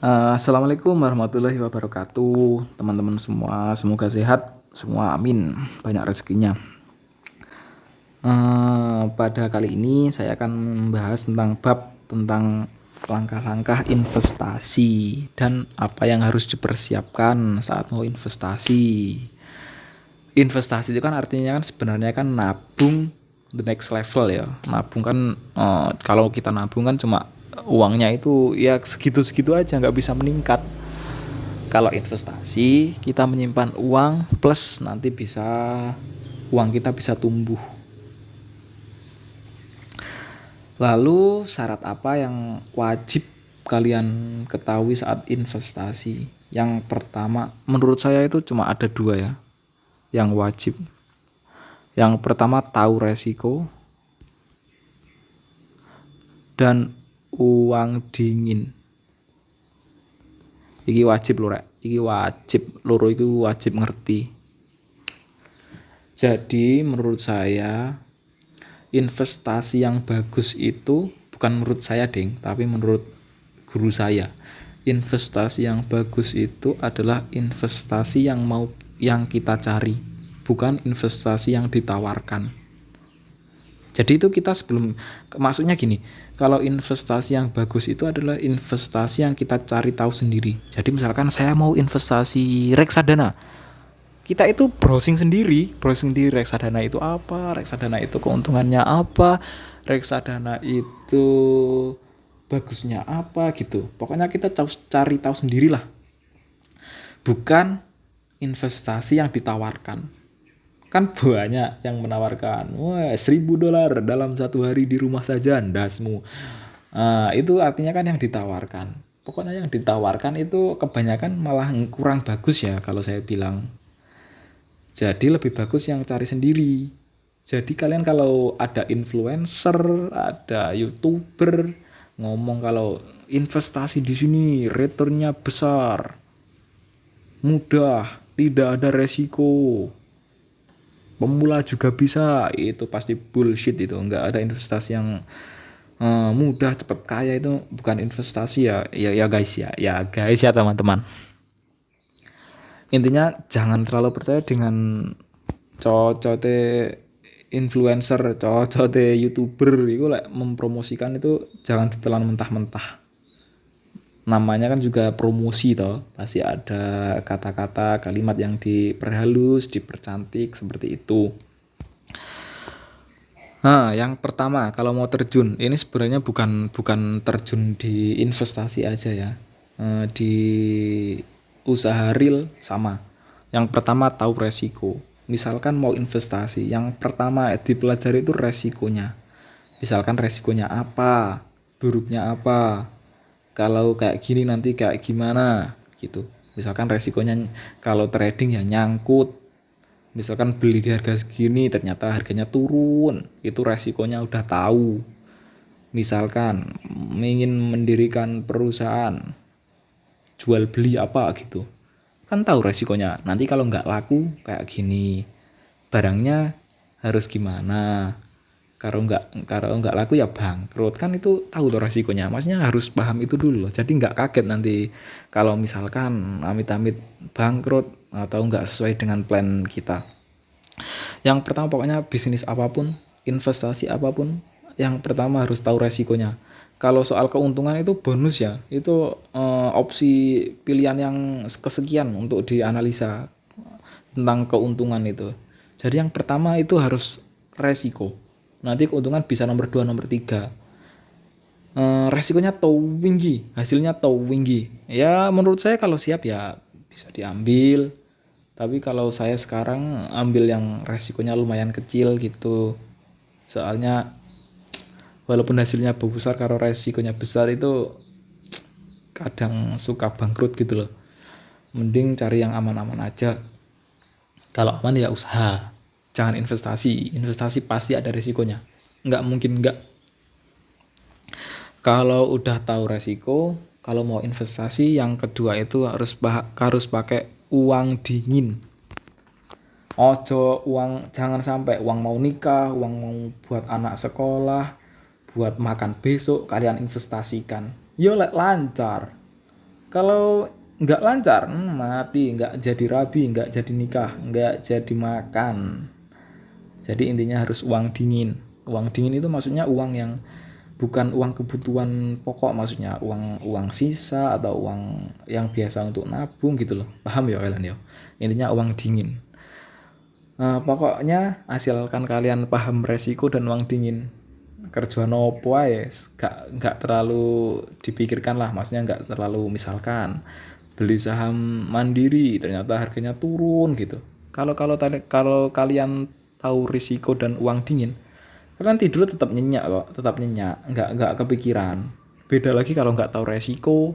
Assalamualaikum warahmatullahi wabarakatuh, teman-teman semua. Semoga sehat semua, amin. Banyak rezekinya. Pada kali ini saya akan membahas tentang tentang langkah-langkah investasi dan apa yang harus dipersiapkan saat mau investasi. Investasi itu kan artinya kan sebenarnya kan nabung the next level ya. Nabung kan kalau kita nabung kan cuma uangnya itu ya segitu-segitu aja, nggak bisa meningkat. Kalau investasi kita menyimpan uang plus nanti bisa uang kita bisa tumbuh. Lalu syarat apa yang wajib kalian ketahui saat investasi? Yang pertama menurut saya itu cuma ada dua ya yang wajib. Yang pertama tahu resiko dan uang dingin. Iki wajib lho rek, iki wajib, loro iki wajib ngerti. Jadi menurut saya investasi yang bagus itu bukan menurut saya ding, tapi menurut guru saya. Investasi yang bagus itu adalah investasi yang kita cari, bukan investasi yang ditawarkan. Jadi itu kita maksudnya gini, kalau investasi yang bagus itu adalah investasi yang kita cari tahu sendiri. Jadi misalkan saya mau investasi reksadana, kita itu browsing sendiri reksadana itu apa, reksadana itu keuntungannya apa, reksadana itu bagusnya apa gitu. Pokoknya kita cari tahu sendirilah, bukan investasi yang ditawarkan. Kan banyak yang menawarkan, wah $1.000 dalam satu hari di rumah saja ndasmu. Itu artinya kan yang ditawarkan. Pokoknya yang ditawarkan itu kebanyakan malah kurang bagus ya kalau saya bilang. Jadi lebih bagus yang cari sendiri. Jadi kalian kalau ada influencer, ada YouTuber ngomong kalau investasi di sini returnnya besar, mudah, tidak ada resiko, pemula juga bisa, itu pasti bullshit. Itu nggak ada investasi yang mudah cepat kaya, itu bukan investasi ya guys ya teman-teman. Intinya jangan terlalu percaya dengan cocote influencer, cocote YouTuber itu like, mempromosikan itu jangan ditelan mentah-mentah. Namanya kan juga promosi toh, pasti ada kata-kata kalimat yang diperhalus, dipercantik seperti itu. Yang pertama kalau mau terjun, ini sebenarnya bukan terjun di investasi aja ya. Di usaha real sama. Yang pertama tahu resiko. Misalkan mau investasi, yang pertama dipelajari itu resikonya. Misalkan resikonya apa, buruknya apa. Kalau kayak gini nanti kayak gimana gitu. Misalkan resikonya kalau trading ya nyangkut. Misalkan beli di harga segini ternyata harganya turun, itu resikonya udah tahu. Misalkan ingin mendirikan perusahaan jual beli apa gitu, kan tahu resikonya. Nanti kalau nggak laku kayak gini, barangnya harus gimana. Kalau nggak laku ya bangkrut, kan itu tahu tuh resikonya. Maksudnya harus paham itu dulu loh. Jadi nggak kaget nanti kalau misalkan amit-amit bangkrut atau nggak sesuai dengan plan kita. Yang pertama pokoknya bisnis apapun, investasi apapun, yang pertama harus tahu resikonya. Kalau soal keuntungan itu bonus ya, itu opsi pilihan yang kesekian untuk dianalisa tentang keuntungan itu. Jadi yang pertama itu harus resiko. Nanti keuntungan bisa nomor 2, nomor 3. Resikonya tinggi, hasilnya tinggi. Ya menurut saya kalau siap ya bisa diambil. Tapi kalau saya sekarang ambil yang resikonya lumayan kecil gitu. Soalnya walaupun hasilnya besar, kalau resikonya besar itu kadang suka bangkrut gitu loh. Mending cari yang aman-aman aja. Kalau aman ya usaha, jangan investasi. Investasi pasti ada resikonya, nggak mungkin nggak. Kalau udah tahu resiko, kalau mau investasi yang kedua itu harus pakai uang dingin. Ojo uang, jangan sampai uang mau nikah, uang mau buat anak sekolah, buat makan besok kalian investasikan. Yo lancar. Kalau nggak lancar, mati, nggak jadi rabi, nggak jadi nikah, nggak jadi makan. Jadi intinya harus uang dingin. Uang dingin itu maksudnya uang yang bukan uang kebutuhan pokok, maksudnya uang uang sisa atau uang yang biasa untuk nabung gitu loh. Paham ya kalian ya? Intinya uang dingin. Pokoknya asalkan kalian paham resiko dan uang dingin, kerja nopo ae gak terlalu dipikirkan lah, maksudnya gak terlalu, misalkan beli saham Mandiri ternyata harganya turun gitu. Kalau kalian tahu risiko dan uang dingin, kalian tidur tetap nyenyak kok, tetap nyenyak, nggak kepikiran. Beda lagi kalau nggak tahu resiko,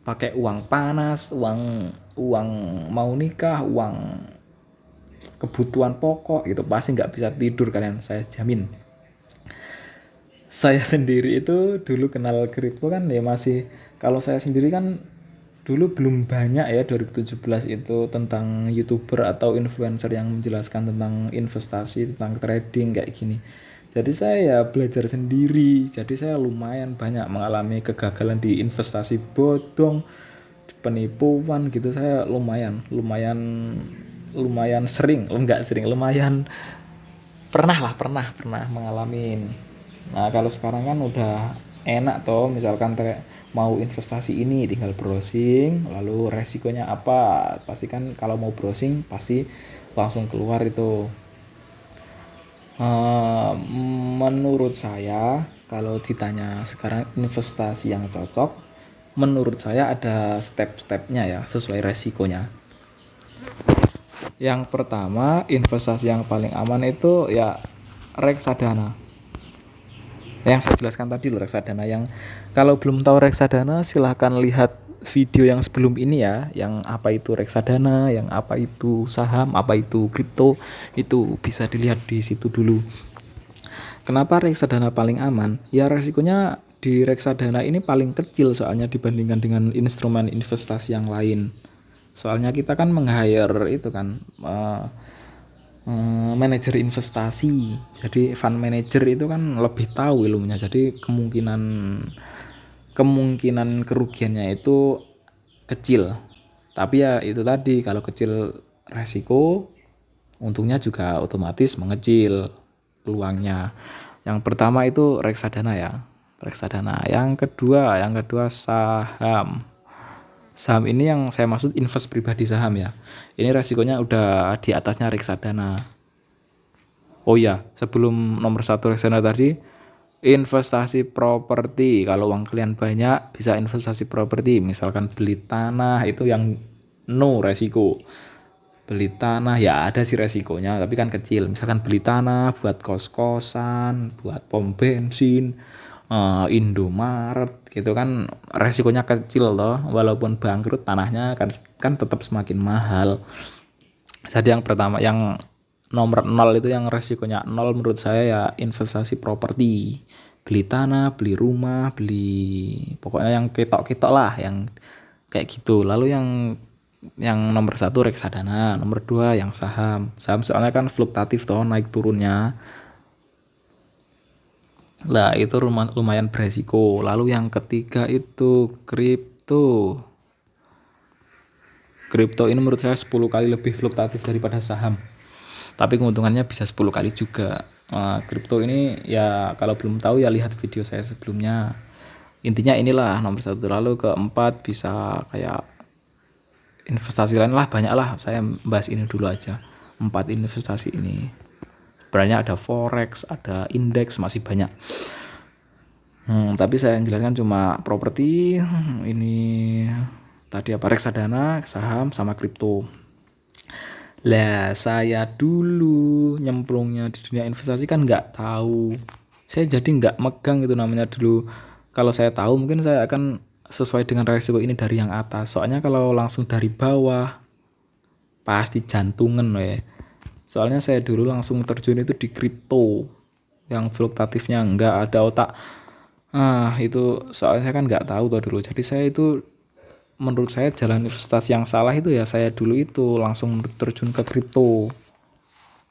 pakai uang panas, uang uang mau nikah, uang kebutuhan pokok gitu, pasti nggak bisa tidur kalian, saya jamin. Saya sendiri itu dulu kenal kripto kan ya masih, kalau saya sendiri kan dulu belum banyak ya 2017 itu tentang YouTuber atau influencer yang menjelaskan tentang investasi, tentang trading kayak gini. Jadi saya ya belajar sendiri. Jadi saya lumayan banyak mengalami kegagalan di investasi bodong, penipuan gitu. Saya lumayan lumayan lumayan sering, enggak sering, lumayan pernah mengalami. Nah kalau sekarang kan udah enak toh, misalkan mau investasi ini tinggal browsing, lalu resikonya apa, pasti kan kalau mau browsing pasti langsung keluar itu. Menurut saya kalau ditanya sekarang investasi yang cocok, menurut saya ada step-stepnya ya, sesuai resikonya. Yang pertama, investasi yang paling aman itu ya reksadana. Yang saya jelaskan tadi loh, reksadana. Yang kalau belum tahu reksadana, silahkan lihat video yang sebelum ini ya, yang apa itu reksadana, yang apa itu saham, apa itu kripto, itu bisa dilihat di situ dulu. Kenapa reksadana paling aman? Ya resikonya di reksadana ini paling kecil soalnya dibandingkan dengan instrumen investasi yang lain. Soalnya kita kan meng-hire itu kan manajer investasi. Jadi fund manager itu kan lebih tahu ilmunya. Jadi kemungkinan kemungkinan kerugiannya itu kecil. Tapi ya itu tadi, kalau kecil resiko, untungnya juga otomatis mengecil peluangnya. Yang pertama itu reksadana ya. Reksadana. Yang kedua saham. Saham ini yang saya maksud invest pribadi saham ya. Ini resikonya udah di atasnya reksadana. Oh ya, sebelum nomor satu reksadana tadi, investasi properti. Kalau uang kalian banyak, bisa investasi properti. Misalkan beli tanah, itu yang no resiko. Beli tanah ya ada sih resikonya, tapi kan kecil. Misalkan beli tanah buat kos-kosan, buat pom bensin, Indomaret gitu kan resikonya kecil loh. Walaupun bangkrut tanahnya kan tetap semakin mahal. Jadi yang pertama, yang nomor 0 itu yang resikonya 0 menurut saya ya investasi properti. Beli tanah, beli rumah, beli pokoknya yang ketok-ketok lah, yang kayak gitu. Lalu yang nomor satu reksadana, nomor dua yang saham. Saham soalnya kan fluktuatif toh, naik turunnya. Lah itu lumayan beresiko. Lalu yang ketiga itu kripto. Kripto ini menurut saya 10 kali lebih fluktuatif daripada saham. Tapi keuntungannya bisa 10 kali juga. Kripto ini ya kalau belum tahu ya lihat video saya sebelumnya. Intinya inilah nomor satu. Lalu keempat bisa kayak investasi lain lah, banyak lah, saya bahas ini dulu aja, 4 investasi ini. Sebenarnya ada forex, ada indeks, masih banyak. Tapi saya jelaskan cuma properti, ini tadi apa, reksadana, saham, sama kripto. Lah saya dulu nyemplungnya di dunia investasi kan nggak tahu, saya jadi nggak megang itu namanya dulu. Kalau saya tahu mungkin saya akan sesuai dengan resiko ini dari yang atas. Soalnya kalau langsung dari bawah pasti jantungan loh ya. Soalnya saya dulu langsung terjun itu di kripto yang fluktuatifnya nggak ada otak. Itu soalnya saya kan nggak tahu tuh dulu. Jadi saya itu, menurut saya jalan investasi yang salah itu ya saya dulu itu langsung terjun ke kripto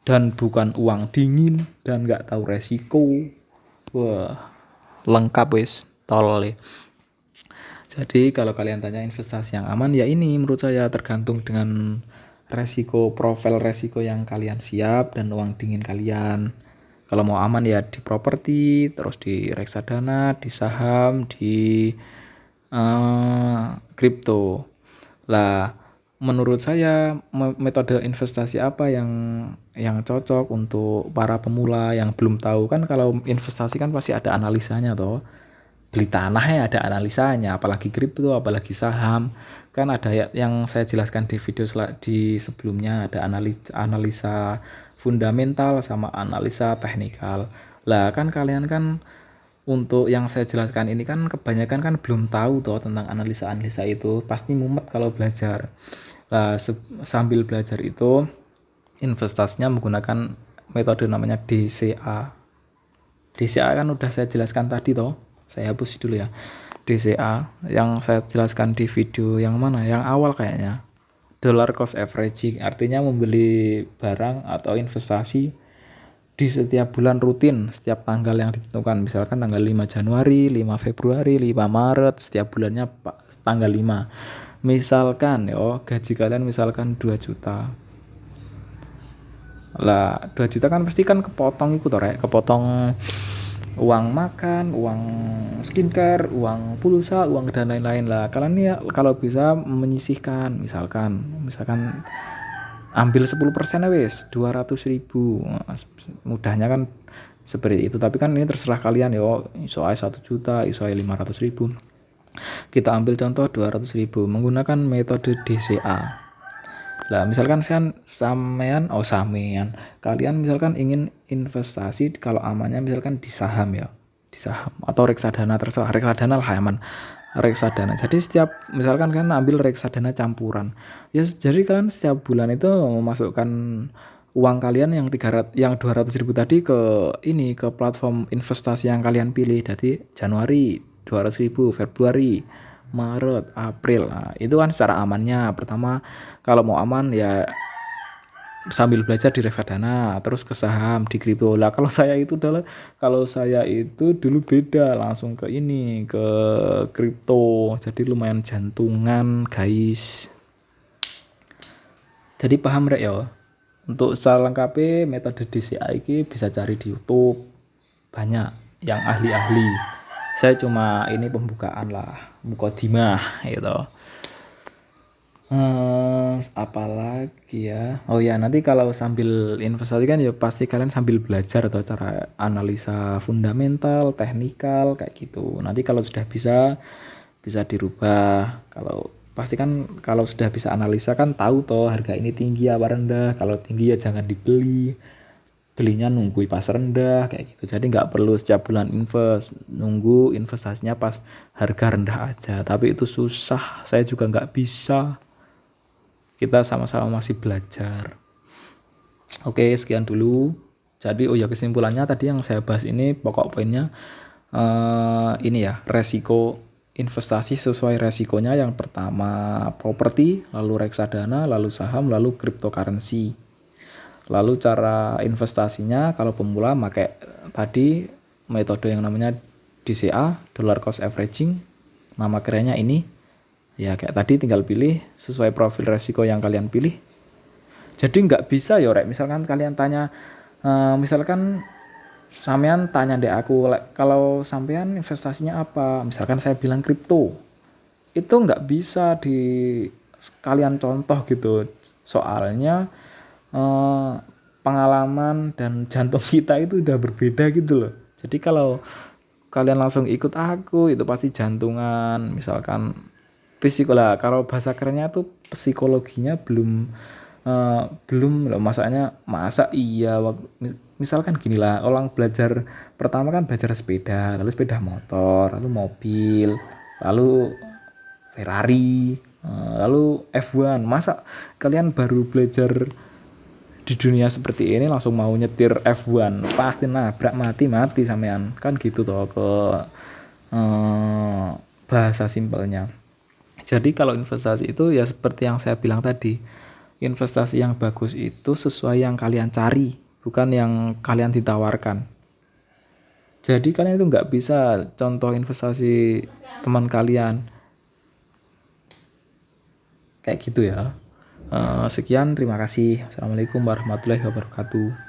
dan bukan uang dingin dan nggak tahu resiko. Wah, lengkap wis tol. Jadi kalau kalian tanya investasi yang aman, ya ini menurut saya tergantung dengan profil resiko yang kalian siap dan uang dingin kalian. Kalau mau aman ya di properti, terus di reksadana, di saham, di kripto. Lah, menurut saya metode investasi apa yang cocok untuk para pemula yang belum tahu? Kan kalau investasi kan pasti ada analisanya toh. Beli tanah ya ada analisanya, apalagi kripto, apalagi saham. Kan ada yang saya jelaskan di video di sebelumnya, ada analisa fundamental sama analisa teknikal. Lah kan kalian kan untuk yang saya jelaskan ini kan kebanyakan kan belum tahu toh tentang analisa-analisa itu, pasti mumet kalau belajar. Lah sambil belajar itu investasinya menggunakan metode namanya DCA. DCA kan udah saya jelaskan tadi toh. Saya hapus dulu ya. DCA yang saya jelaskan di video yang mana? Yang awal kayaknya. Dollar cost averaging, artinya membeli barang atau investasi di setiap bulan rutin, setiap tanggal yang ditentukan. Misalkan tanggal 5 Januari, 5 Februari, 5 Maret, setiap bulannya tanggal 5. Misalkan gaji kalian misalkan 2 juta. Lah 2 juta kan pasti kan kepotong itu toh, kepotong uang makan, uang skincare, uang pulsa, uang dan lain-lain. Lah kalian ya kalau bisa menyisihkan, misalkan ambil 10% wis 200.000. Mudahnya kan seperti itu, tapi kan ini terserah kalian iso 1 juta, iso 500.000. Kita ambil contoh 200.000 menggunakan metode DCA. Lah misalkan kalian misalkan ingin investasi, kalau amannya misalkan di saham di saham atau reksadana, terserah, reksadana lah aman, reksadana. Jadi setiap misalkan kan ambil reksadana campuran ya, jadi kalian setiap bulan itu memasukkan uang kalian yang 200.000 tadi ke platform investasi yang kalian pilih. Jadi Januari 200.000, Februari, Maret, April. Nah, itu kan secara amannya. Pertama kalau mau aman ya sambil belajar di reksadana, terus ke saham, di kripto. Lah kalau saya itu dulu beda, langsung ke kripto. Jadi lumayan jantungan, guys. Jadi paham rek ya. Untuk secara lengkapnya metode DCA ini bisa cari di YouTube. Banyak yang ahli-ahli. Saya cuma ini pembukaan lah, mukadimah gitu. Apalagi ya, oh ya nanti kalau sambil investasi kan ya pasti kalian sambil belajar atau cara analisa fundamental, teknikal kayak gitu. Nanti kalau sudah bisa dirubah. Kalau pasti kan kalau sudah bisa analisa kan tahu toh harga ini tinggi apa rendah. Kalau tinggi ya jangan dibeli, belinya nunggu pas rendah kayak gitu. Jadi nggak perlu setiap bulan nunggu investasinya pas harga rendah aja, tapi itu susah, saya juga nggak bisa. Kita sama-sama masih belajar. Oke, sekian dulu. Jadi kesimpulannya tadi yang saya bahas ini pokok poinnya ini ya, resiko investasi sesuai resikonya. Yang pertama properti, lalu reksadana, lalu saham, lalu cryptocurrency. Lalu cara investasinya kalau pemula pakai tadi metode yang namanya DCA, dollar cost averaging. Nama kerennya ini. Ya kayak tadi tinggal pilih sesuai profil resiko yang kalian pilih. Jadi nggak bisa misalkan kalian tanya, misalkan sampean tanya deh aku, kalau sampean investasinya apa? Misalkan saya bilang kripto. Itu nggak bisa di kalian contoh gitu. Soalnya pengalaman dan jantung kita itu udah berbeda gitu loh. Jadi kalau kalian langsung ikut aku itu pasti jantungan, misalkan psikolah, kalau bahasa kerennya tuh psikologinya belum loh, masa iya misalkan gini lah, orang belajar pertama kan belajar sepeda, lalu sepeda motor, lalu mobil, lalu Ferrari, lalu F1. Masa kalian baru belajar di dunia seperti ini langsung mau nyetir F1, pasti nabrak mati sampean kan gitu toh ke bahasa simpelnya. Jadi kalau investasi itu ya seperti yang saya bilang tadi, investasi yang bagus itu sesuai yang kalian cari, bukan yang kalian ditawarkan. Jadi kalian itu nggak bisa contoh investasi teman kalian, kayak gitu ya. Sekian, terima kasih. Assalamualaikum warahmatullahi wabarakatuh.